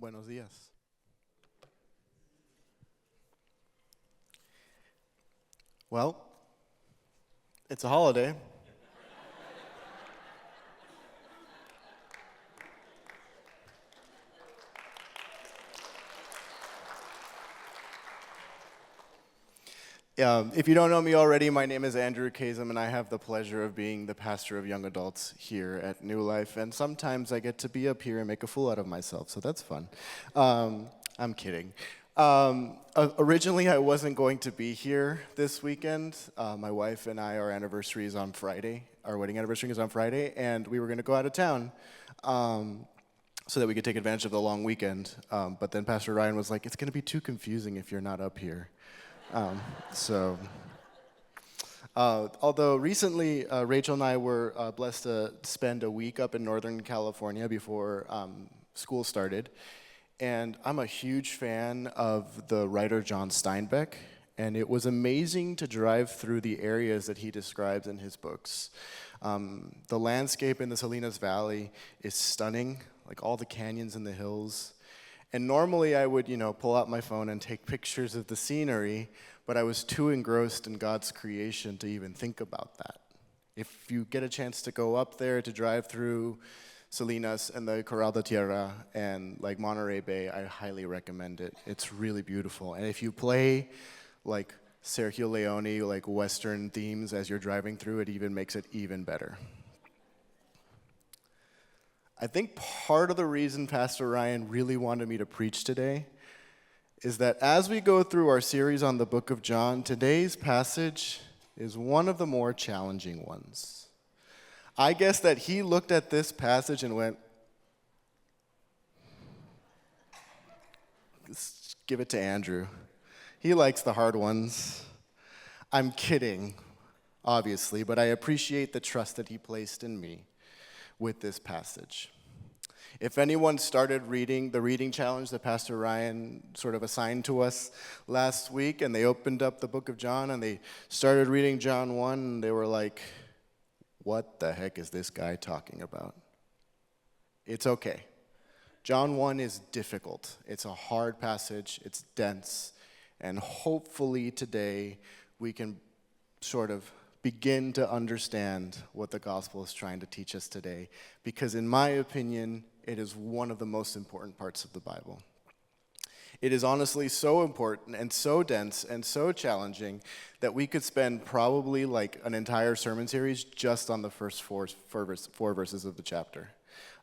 Buenos días. Well, it's a holiday. If you don't know me already, my name is Andrew Kazim, and I have the pleasure of being the pastor of young adults here at New Life. And sometimes I get to be up here and make a fool out of myself, so that's fun. I'm kidding. Originally, I wasn't going to be here this weekend. My wife and I, our anniversary is on Friday. Our wedding anniversary is on Friday, and we were going to go out of town so that we could take advantage of the long weekend. But then Pastor Ryan was like, it's going to be too confusing if you're not up here. Although recently Rachel and I were blessed to spend a week up in Northern California before school started, and I'm a huge fan of the writer John Steinbeck, and it was amazing to drive through the areas that he describes in his books. The landscape in the Salinas Valley is stunning, like all the canyons and the hills. And normally I would, pull out my phone and take pictures of the scenery, but I was too engrossed in God's creation to even think about that. If you get a chance to go up there to drive through Salinas and the Corral de Tierra and like Monterey Bay, I highly recommend it. It's really beautiful. And if you play like Sergio Leone, like Western themes as you're driving through, it even makes it even better. I think part of the reason Pastor Ryan really wanted me to preach today is that as we go through our series on the book of John, today's passage is one of the more challenging ones. I guess that he looked at this passage and went, let's give it to Andrew. He likes the hard ones. I'm kidding, obviously, but I appreciate the trust that he placed in me with this passage. If anyone started reading the reading challenge that Pastor Ryan sort of assigned to us last week, and they opened up the book of John and they started reading John 1, and they were like, what the heck is this guy talking about? It's okay. John 1 is difficult. It's a hard passage. It's dense. And hopefully today we can sort of begin to understand what the gospel is trying to teach us today, because in my opinion, it is one of the most important parts of the Bible. It is honestly so important and so dense and so challenging that we could spend probably like an entire sermon series just on the first four verses of the chapter.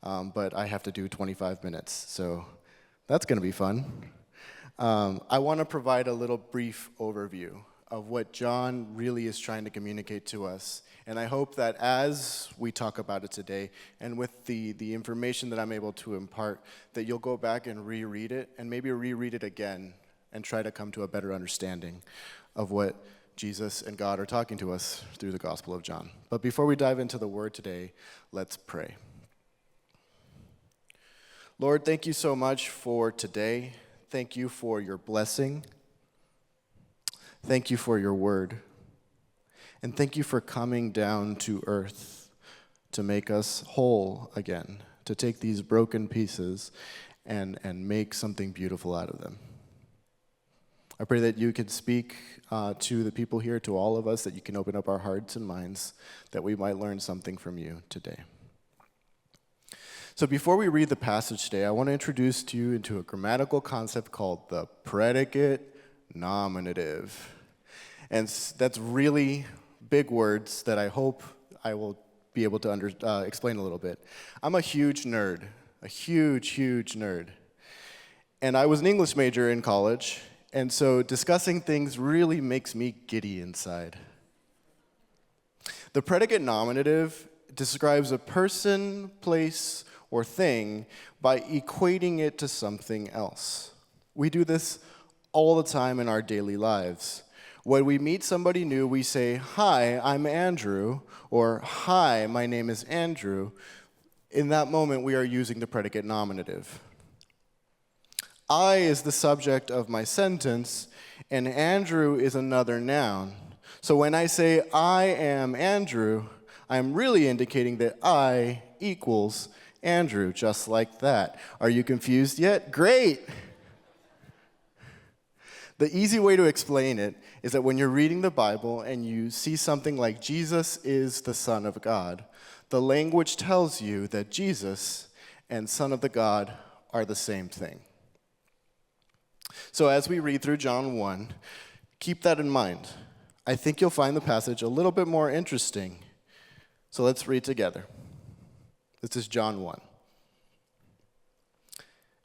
But I have to do 25 minutes, so that's going to be fun. I want to provide a little brief overview of what John really is trying to communicate to us. And I hope that as we talk about it today, and with the information that I'm able to impart, that you'll go back and reread it, and maybe reread it again, and try to come to a better understanding of what Jesus and God are talking to us through the Gospel of John. But before we dive into the Word today, let's pray. Lord, thank you so much for today. Thank you for your blessing. Thank you for your word. And thank you for coming down to earth to make us whole again, to take these broken pieces and make something beautiful out of them. I pray that you can speak to the people here, to all of us, that you can open up our hearts and minds, that we might learn something from you today. So before we read the passage today, I want to introduce to you into a grammatical concept called the predicate nominative. And that's really big words that I hope I will be able to explain a little bit. I'm a huge nerd, a huge nerd. And I was an English major in college, and so discussing things really makes me giddy inside. The predicate nominative describes a person, place, or thing by equating it to something else. We do this all the time in our daily lives. When we meet somebody new, we say, "Hi, I'm Andrew," or "Hi, my name is Andrew." In that moment, we are using the predicate nominative. I is the subject of my sentence, and Andrew is another noun. So when I say, "I am Andrew," I'm really indicating that I equals Andrew, just like that. Are you confused yet? Great! The easy way to explain it is that when you're reading the Bible and you see something like Jesus is the Son of God, the language tells you that Jesus and Son of the God are the same thing. So as we read through John 1, keep that in mind. I think you'll find the passage a little bit more interesting. So let's read together. This is John 1.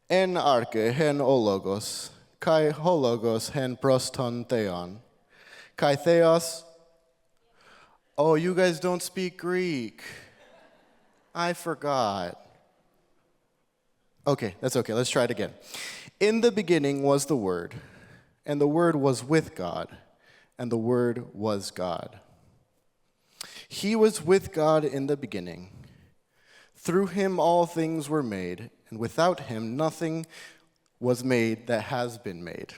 En arche hen ologos, kai hologos hen proston theon, kai theos. Oh, you guys don't speak Greek. I forgot. Okay, that's okay. Let's try it again. In the beginning was the Word, and the Word was with God, and the Word was God. He was with God in the beginning. Through him all things were made, and without him nothing was made that has been made.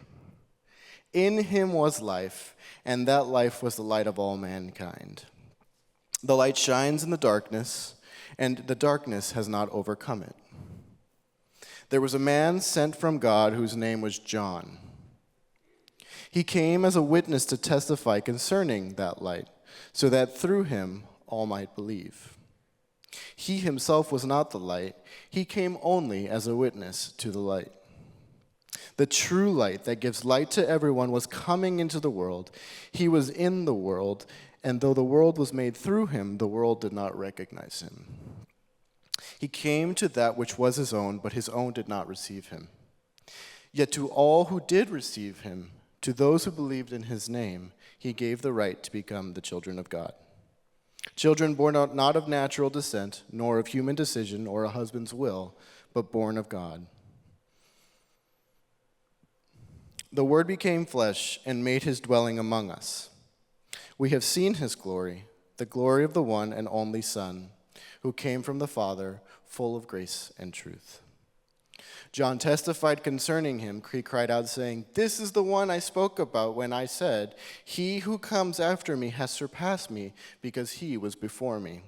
In him was life, and that life was the light of all mankind. The light shines in the darkness, and the darkness has not overcome it. There was a man sent from God whose name was John. He came as a witness to testify concerning that light, so that through him all might believe. He himself was not the light. He came only as a witness to the light. The true light that gives light to everyone was coming into the world. He was in the world, and though the world was made through him, the world did not recognize him. He came to that which was his own, but his own did not receive him. Yet to all who did receive him, to those who believed in his name, he gave the right to become the children of God. Children born not of natural descent, nor of human decision or a husband's will, but born of God. The Word became flesh and made his dwelling among us. We have seen his glory, the glory of the one and only Son, who came from the Father, full of grace and truth. John testified concerning him. He cried out, saying, "This is the one I spoke about when I said, 'He who comes after me has surpassed me, because he was before me.'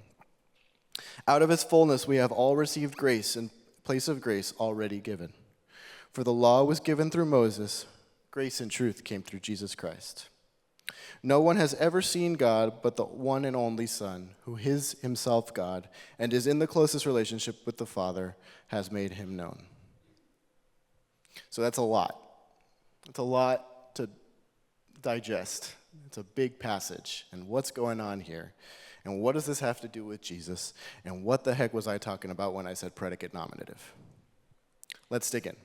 Out of his fullness we have all received grace in place of grace already given. For the law was given through Moses, grace and truth came through Jesus Christ. No one has ever seen God but the one and only Son, who is himself God and is in the closest relationship with the Father, has made him known." So that's a lot. It's a lot to digest. It's a big passage. And what's going on here? And what does this have to do with Jesus? And what the heck was I talking about when I said predicate nominative? Let's dig in.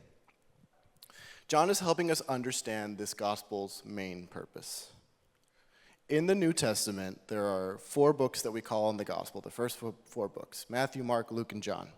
John is helping us understand this gospel's main purpose. In the New Testament, there are 4 books that we call in the gospel, the first 4 books: Matthew, Mark, Luke, and John.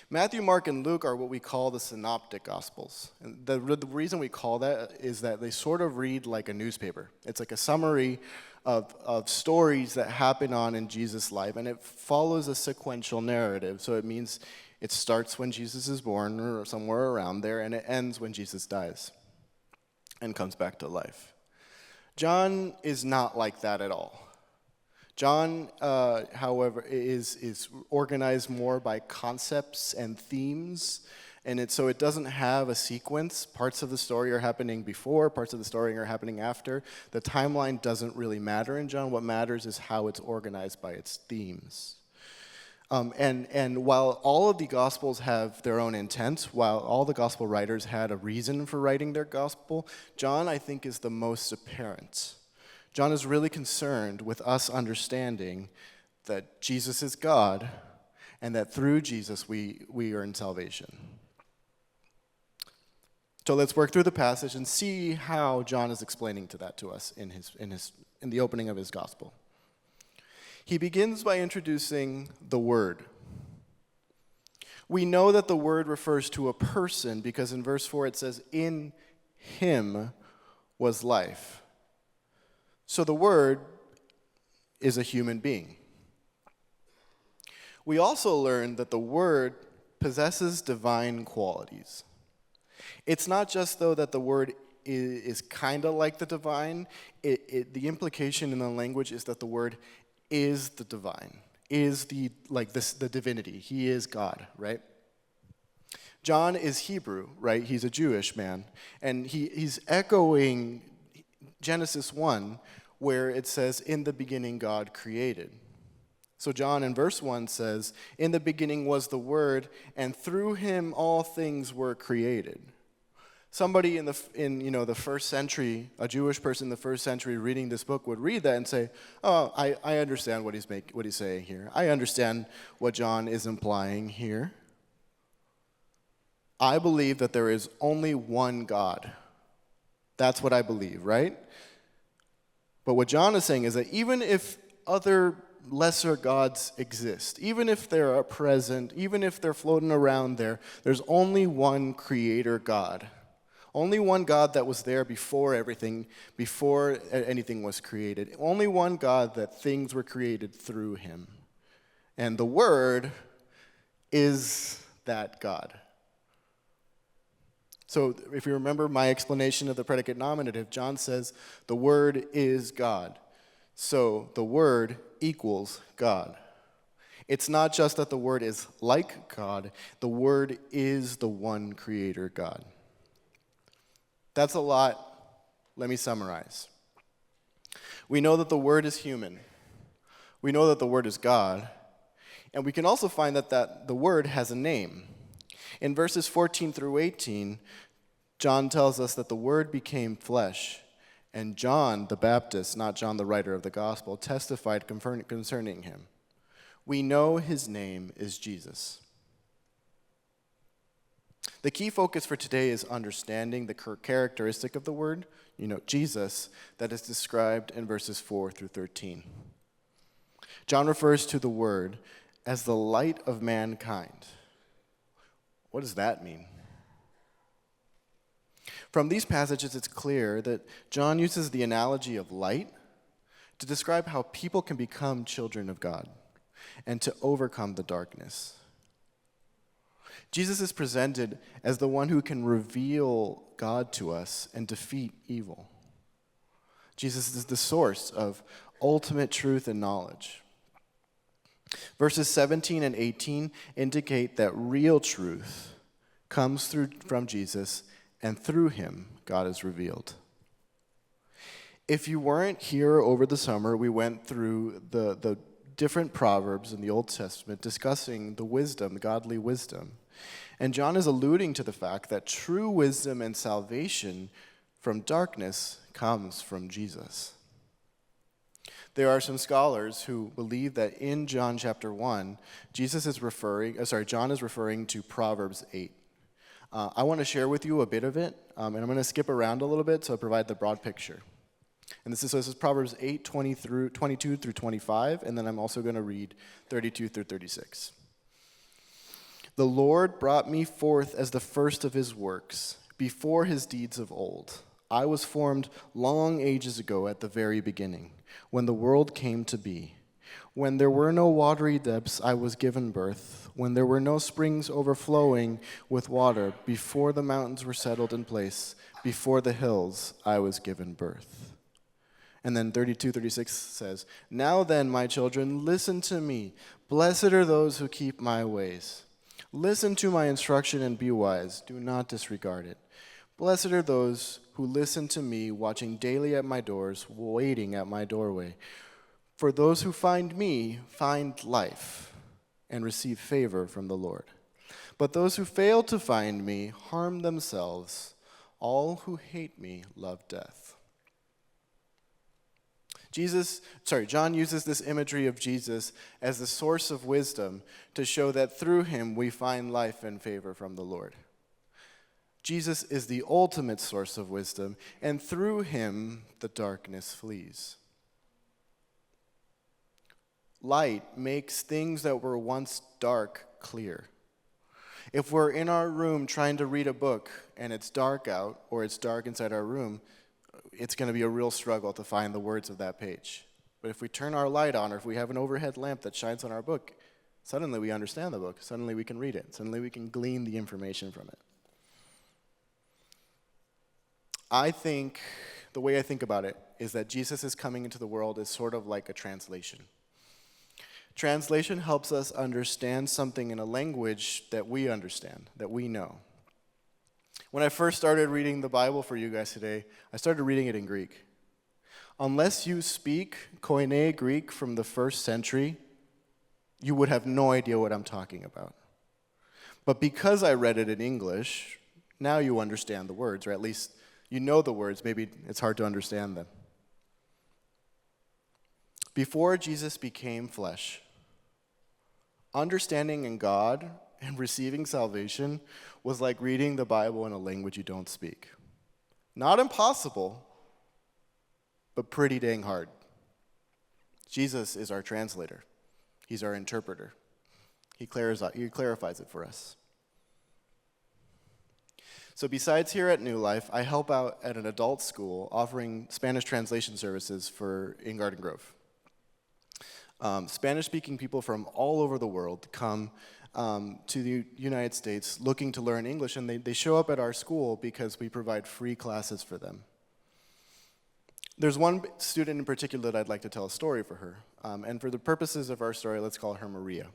Matthew, Mark, and Luke are what we call the synoptic gospels. And the reason we call that is that they sort of read like a newspaper. It's like a summary of stories that happen on in Jesus' life, and it follows a sequential narrative. So it means it starts when Jesus is born or somewhere around there, and it ends when Jesus dies and comes back to life. John is not like that at all. John, however, is organized more by concepts and themes, and so it doesn't have a sequence. Parts of the story are happening before, parts of the story are happening after. The timeline doesn't really matter in John. What matters is how it's organized by its themes. And while all of the Gospels have their own intent, while all the Gospel writers had a reason for writing their Gospel, John, I think, is the most apparent. John is really concerned with us understanding that Jesus is God and that through Jesus we earn salvation. So let's work through the passage and see how John is explaining that to us in the opening of his Gospel. He begins by introducing the Word. We know that the Word refers to a person because in verse 4 it says, "In him was life." So the Word is a human being. We also learn that the Word possesses divine qualities. It's not just, though, that the Word is kind of like the divine. The implication in the language is that the Word is the divine. is the divinity. He is God, right? John is Hebrew, right? He's a Jewish man. And he's echoing Genesis 1, where it says, "In the beginning God created." So John in verse 1 says, "In the beginning was the Word, and through him all things were created." Somebody in the first century, a Jewish person in the first century reading this book would read that and say, "Oh, I understand what he's saying here. I understand what John is implying here. I believe that there is only one God." That's what I believe, right? But what John is saying is that even if other lesser gods exist, even if they're present, even if they're floating around there, there's only one creator God. Only one God that was there before anything was created. Only one God that things were created through him. And the Word is that God. So if you remember my explanation of the predicate nominative, John says the Word is God. So the Word equals God. It's not just that the Word is like God, the Word is the one creator God. That's a lot. Let me summarize. We know that the Word is human. We know that the Word is God. And we can also find that the Word has a name. In verses 14 through 18, John tells us that the Word became flesh, and John the Baptist, not John the writer of the gospel, testified concerning him. We know his name is Jesus. The key focus for today is understanding the characteristic of the Word, Jesus, that is described in verses 4 through 13. John refers to the Word as the light of mankind. What does that mean? From these passages, it's clear that John uses the analogy of light to describe how people can become children of God and to overcome the darkness. Jesus is presented as the one who can reveal God to us and defeat evil. Jesus is the source of ultimate truth and knowledge. Verses 17 and 18 indicate that real truth comes from Jesus, and through him, God is revealed. If you weren't here over the summer, we went through the different proverbs in the Old Testament discussing the wisdom, godly wisdom. And John is alluding to the fact that true wisdom and salvation from darkness comes from Jesus. There are some scholars who believe that in John chapter 1, John is referring to Proverbs 8. I want to share with you a bit of it, and I'm going to skip around a little bit so I provide the broad picture. And this is Proverbs 8, 22 through 25, and then I'm also going to read 32 through 36. "The Lord brought me forth as the first of his works, before his deeds of old. I was formed long ages ago at the very beginning, when the world came to be. When there were no watery depths, I was given birth. When there were no springs overflowing with water, before the mountains were settled in place, before the hills, I was given birth." And then 32-36 says, "Now then, my children, listen to me. Blessed are those who keep my ways. Listen to my instruction and be wise. Do not disregard it. Blessed are those who listen to me, watching daily at my doors, waiting at my doorway. For those who find me find life and receive favor from the Lord. But those who fail to find me harm themselves. All who hate me love death." John uses this imagery of Jesus as the source of wisdom to show that through him we find life and favor from the Lord. Jesus is the ultimate source of wisdom, and through him the darkness flees. Light makes things that were once dark clear. If we're in our room trying to read a book and it's dark out, or it's dark inside our room, it's going to be a real struggle to find the words of that page. But if we turn our light on, or if we have an overhead lamp that shines on our book, suddenly we understand the book. Suddenly we can read it. Suddenly we can glean the information from it. The way I think about it is that Jesus is coming into the world is sort of like a translation. Translation helps us understand something in a language that we understand, that we know. When I first started reading the Bible for you guys today, I started reading it in Greek. Unless you speak Koine Greek from the 1st century, you would have no idea what I'm talking about. But because I read it in English, now you understand the words, or at least you know the words. Maybe it's hard to understand them. Before Jesus became flesh, understanding in God and receiving salvation was like reading the Bible in a language you don't speak. Not impossible, but pretty dang hard. Jesus is our translator. He's our interpreter. He clarifies it for us. So besides here at New Life, I help out at an adult school offering Spanish translation services in Garden Grove. Spanish-speaking people from all over the world come to the United States looking to learn English, and they show up at our school because we provide free classes for them. There's one student in particular that I'd like to tell a story for her, and for the purposes of our story, let's call her Maria.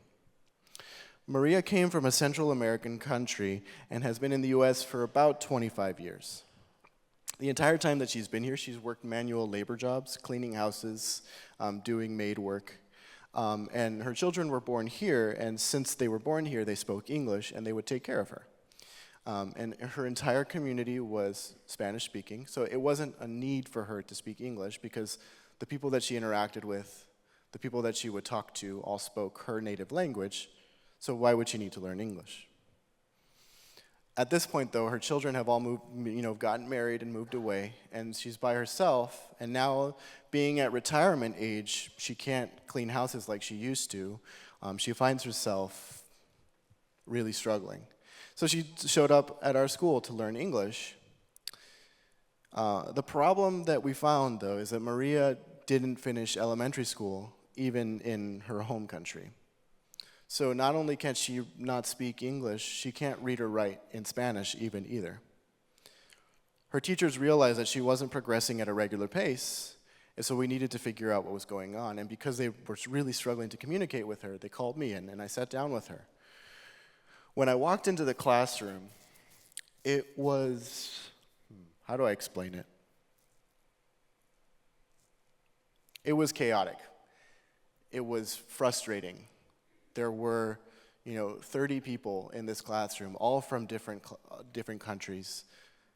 Maria came from a Central American country and has been in the U.S. for about 25 years. The entire time that she's been here, she's worked manual labor jobs, cleaning houses, doing maid work. And her children were born here, and since they were born here, they spoke English, and they would take care of her. And her entire community was Spanish-speaking, so it wasn't a need for her to speak English because the people that she interacted with, the people that she would talk to, all spoke her native language, so why would she need to learn English? At this point, though, her children have all gotten married and moved away, and she's by herself, and now, being at retirement age, she can't clean houses like she used to. She finds herself really struggling. So she showed up at our school to learn English. The problem that we found, though, is that Maria didn't finish elementary school, even in her home country. So not only can she not speak English, she can't read or write in Spanish even either. Her teachers realized that she wasn't progressing at a regular pace, and so we needed to figure out what was going on. And because they were really struggling to communicate with her, they called me in, and I sat down with her. When I walked into the classroom, it was, how do I explain it? It was chaotic. It was frustrating. There were, 30 people in this classroom, all from different countries,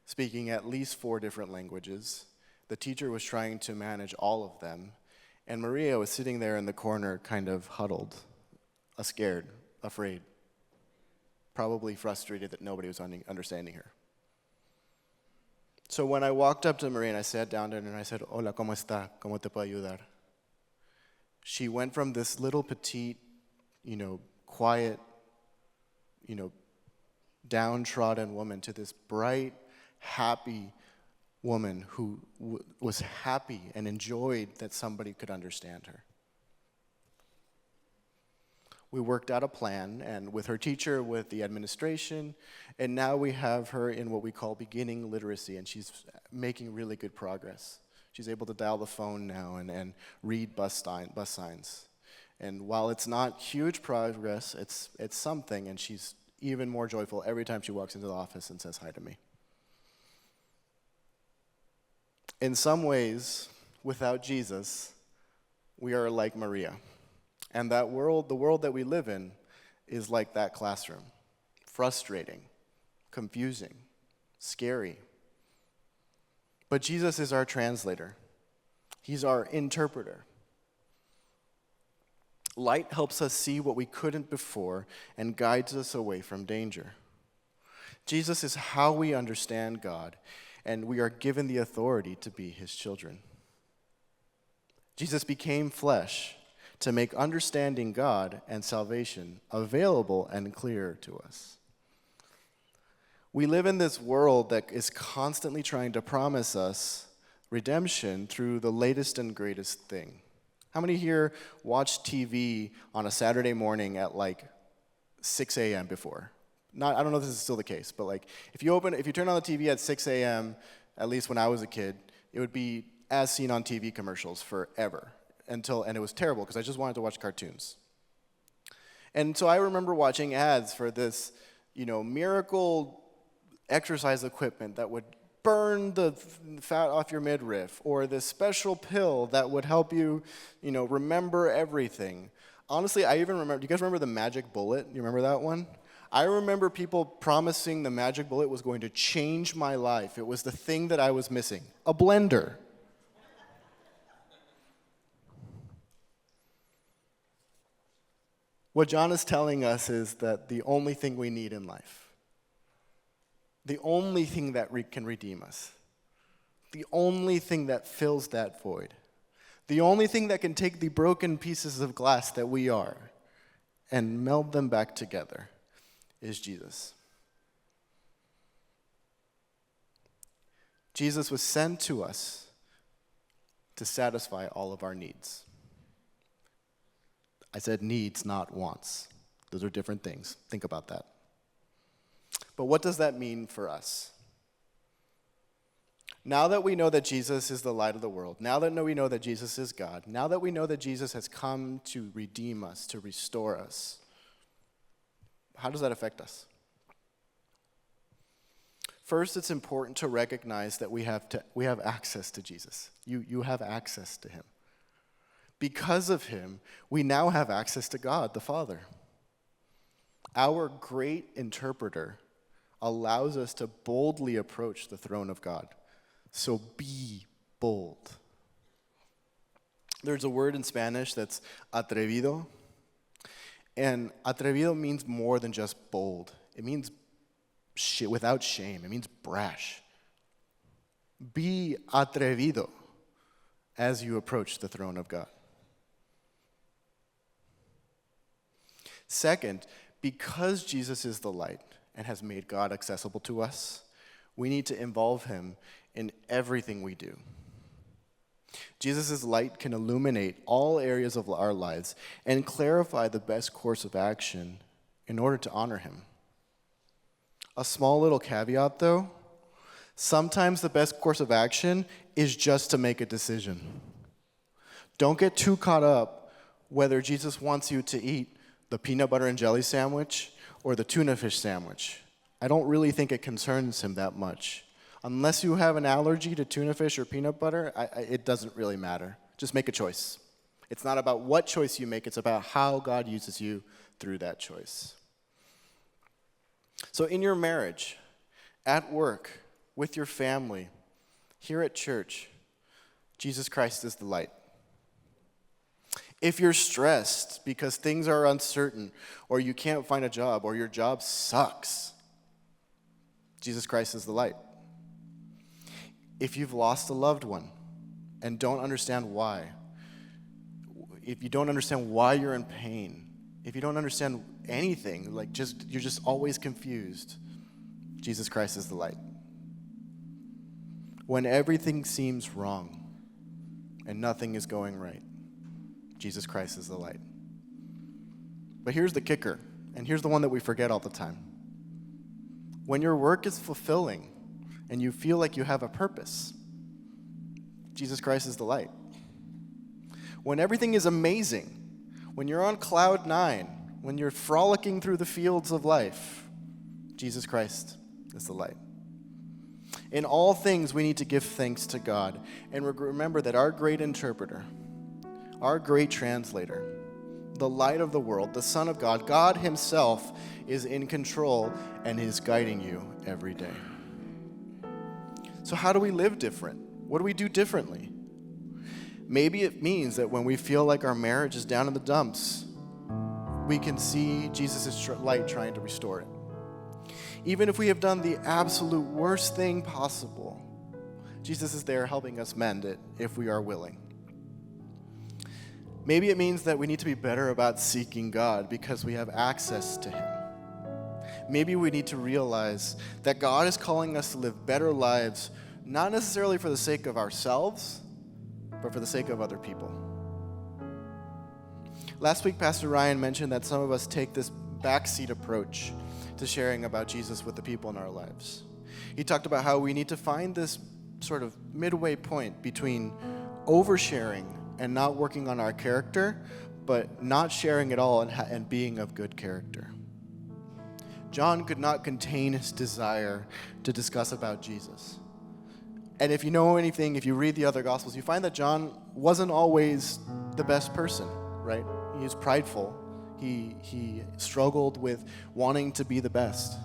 speaking at least 4 different languages. The teacher was trying to manage all of them, and Maria was sitting there in the corner, kind of huddled, scared, afraid, probably frustrated that nobody was understanding her. So when I walked up to Maria and I sat down there and I said, "Hola, ¿cómo está? ¿Cómo te puedo ayudar?" She went from this little petite, quiet, downtrodden woman to this bright, happy woman who was happy and enjoyed that somebody could understand her. We worked out a plan, and with her teacher, with the administration, and now we have her in what we call beginning literacy, and she's making really good progress. She's able to dial the phone now and read bus signs. And while it's not huge progress, it's something, and she's even more joyful every time she walks into the office and says hi to me. In some ways, without Jesus, we are like Maria. And the world that we live in, is like that classroom. Frustrating, confusing, scary. But Jesus is our translator. He's our interpreter. Light helps us see what we couldn't before and guides us away from danger. Jesus is how we understand God, and we are given the authority to be his children. Jesus became flesh to make understanding God and salvation available and clear to us. We live in this world that is constantly trying to promise us redemption through the latest and greatest thing. How many here watch TV on a Saturday morning at like 6 a.m. before? I don't know if this is still the case, but if you turn on the TV at 6 a.m., at least when I was a kid, it would be as seen on TV commercials forever and it was terrible because I just wanted to watch cartoons. And so I remember watching ads for this, miracle exercise equipment that would burn the fat off your midriff, or this special pill that would help you, remember everything. Honestly, I even remember, do you guys remember the magic bullet? You remember that one? I remember people promising the magic bullet was going to change my life. It was the thing that I was missing. A blender. What John is telling us is that the only thing we need in life, the only thing that can redeem us, the only thing that fills that void, the only thing that can take the broken pieces of glass that we are and meld them back together is Jesus. Jesus was sent to us to satisfy all of our needs. I said needs, not wants. Those are different things. Think about that. But what does that mean for us? Now that we know that Jesus is the light of the world, now that we know that Jesus is God, now that we know that Jesus has come to redeem us, to restore us, how does that affect us? First, it's important to recognize that we have access to Jesus. You have access to him. Because of him, we now have access to God, the Father. Our great interpreter allows us to boldly approach the throne of God. So be bold. There's a word in Spanish that's atrevido. And atrevido means more than just bold. It means without shame. It means brash. Be atrevido as you approach the throne of God. Second, because Jesus is the light and has made God accessible to us, we need to involve him in everything we do. Jesus' light can illuminate all areas of our lives and clarify the best course of action in order to honor him. A small little caveat, though, sometimes the best course of action is just to make a decision. Don't get too caught up whether Jesus wants you to eat the peanut butter and jelly sandwich or the tuna fish sandwich. I don't really think it concerns him that much. Unless you have an allergy to tuna fish or peanut butter, it doesn't really matter. Just make a choice. It's not about what choice you make, it's about how God uses you through that choice. So in your marriage, at work, with your family, here at church, Jesus Christ is the light. If you're stressed because things are uncertain, or you can't find a job, or your job sucks, Jesus Christ is the light. If you've lost a loved one and don't understand why, if you don't understand why you're in pain, if you don't understand anything, you're just always confused, Jesus Christ is the light. When everything seems wrong and nothing is going right, Jesus Christ is the light. But here's the kicker, and here's the one that we forget all the time. When your work is fulfilling and you feel like you have a purpose, Jesus Christ is the light. When everything is amazing, when you're on cloud 9, when you're frolicking through the fields of life, Jesus Christ is the light. In all things, we need to give thanks to God and remember that our great interpreter, our great translator, the light of the world, the Son of God, God himself is in control and is guiding you every day. So how do we live different? What do we do differently? Maybe it means that when we feel like our marriage is down in the dumps, we can see Jesus' light trying to restore it. Even if we have done the absolute worst thing possible, Jesus is there helping us mend it if we are willing. Maybe it means that we need to be better about seeking God because we have access to him. Maybe we need to realize that God is calling us to live better lives, not necessarily for the sake of ourselves, but for the sake of other people. Last week, Pastor Ryan mentioned that some of us take this backseat approach to sharing about Jesus with the people in our lives. He talked about how we need to find this sort of midway point between oversharing and not working on our character, but not sharing it all and being of good character. John could not contain his desire to discuss about Jesus. And if you know anything, if you read the other Gospels, you find that John wasn't always the best person, right? He was prideful. He struggled with wanting to be the best.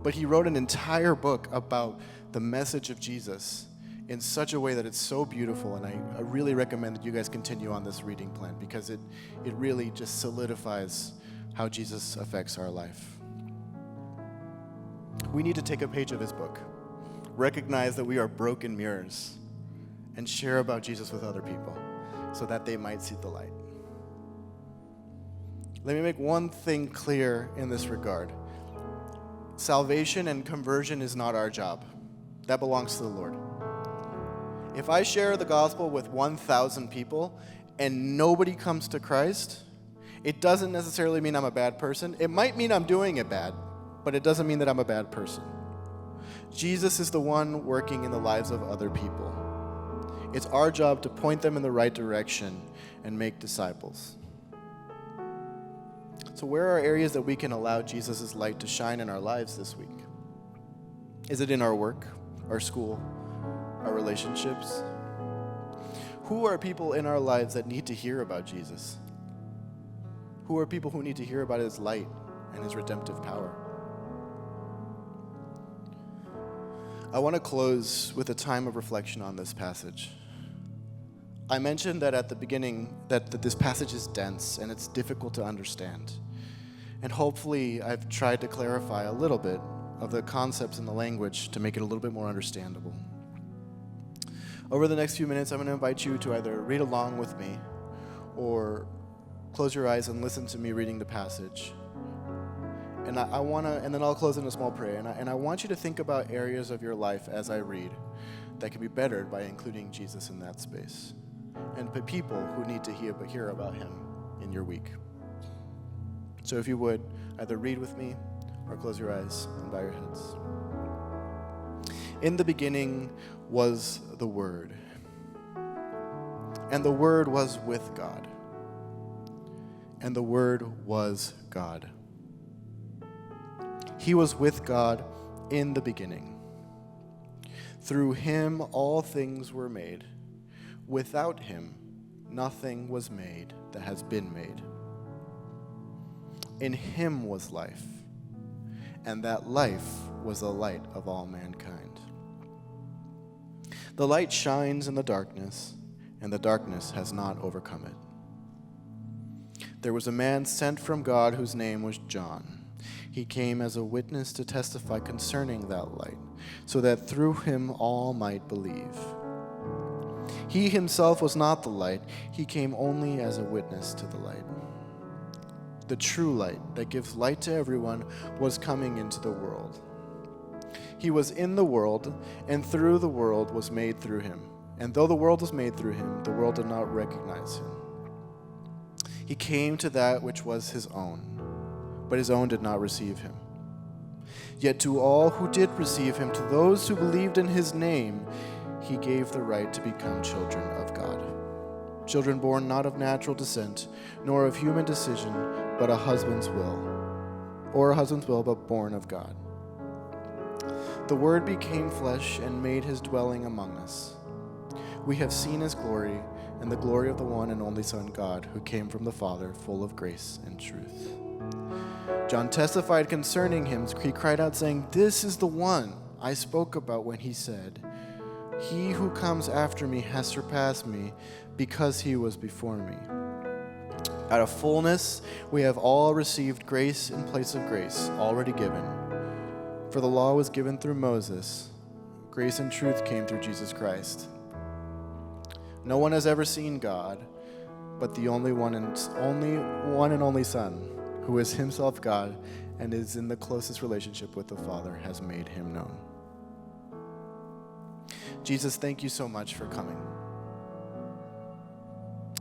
But he wrote an entire book about the message of Jesus in such a way that it's so beautiful, and I really recommend that you guys continue on this reading plan because it really just solidifies how Jesus affects our life. We need to take a page of his book, recognize that we are broken mirrors, and share about Jesus with other people so that they might see the light. Let me make one thing clear in this regard. Salvation and conversion is not our job. That belongs to the Lord. If I share the gospel with 1,000 people and nobody comes to Christ, it doesn't necessarily mean I'm a bad person. It might mean I'm doing it bad, but it doesn't mean that I'm a bad person. Jesus is the one working in the lives of other people. It's our job to point them in the right direction and make disciples. So where are areas that we can allow Jesus' light to shine in our lives this week? Is it in our work, our school, our relationships? Who are people in our lives that need to hear about Jesus? Who are people who need to hear about his light and his redemptive power? I want to close with a time of reflection on this passage. I mentioned that at the beginning that this passage is dense and it's difficult to understand. And hopefully I've tried to clarify a little bit of the concepts and the language to make it a little bit more understandable. Over the next few minutes, I'm going to invite you to either read along with me or close your eyes and listen to me reading the passage. And and then I'll close in a small prayer. And I want you to think about areas of your life as I read that can be bettered by including Jesus in that space. And people who need to hear about him in your week. So if you would, either read with me or close your eyes and bow your heads. In the beginning was the Word, and the Word was with God, and the Word was God. He was with God in the beginning. Through him all things were made. Without him nothing was made that has been made. In him was life, and that life was the light of all mankind. The light shines in the darkness, and the darkness has not overcome it. There was a man sent from God whose name was John. He came as a witness to testify concerning that light, so that through him all might believe. He himself was not the light. He came only as a witness to the light. The true light that gives light to everyone was coming into the world. He was in the world, and through the world was made through him. And though the world was made through him, the world did not recognize him. He came to that which was his own, but his own did not receive him. Yet to all who did receive him, to those who believed in his name, he gave the right to become children of God. Children born not of natural descent, nor of human decision, but a husband's will. Or a husband's will, but born of God. The Word became flesh and made his dwelling among us. We have seen his glory, and the glory of the one and only Son, God, who came from the Father, full of grace and truth. John testified concerning him. He cried out, saying, "This is the one I spoke about when he said, 'He who comes after me has surpassed me, because he was before me.' Out of fullness we have all received grace in place of grace, already given. For the law was given through Moses. Grace and truth came through Jesus Christ. No one has ever seen God, but the only one and only Son, who is himself God and is in the closest relationship with the Father, has made him known." Jesus, thank you so much for coming.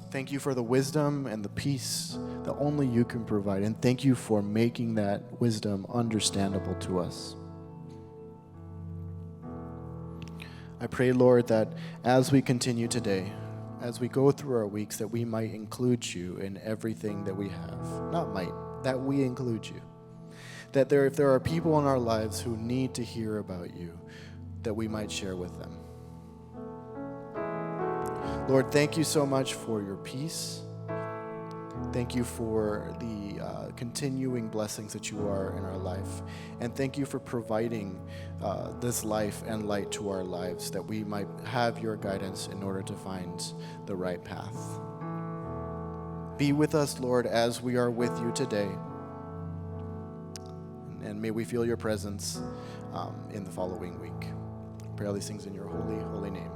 Thank you for the wisdom and the peace that only you can provide. And thank you for making that wisdom understandable to us. I pray, Lord, that as we continue today, as we go through our weeks, that we might include you in everything that we have. Not might, that we include you. That if there are people in our lives who need to hear about you, that we might share with them. Lord, thank you so much for your peace. Thank you for the continuing blessings that you are in our life. And thank you for providing this life and light to our lives, that we might have your guidance in order to find the right path. Be with us, Lord, as we are with you today. And may we feel your presence in the following week. I pray all these things in your holy, holy name.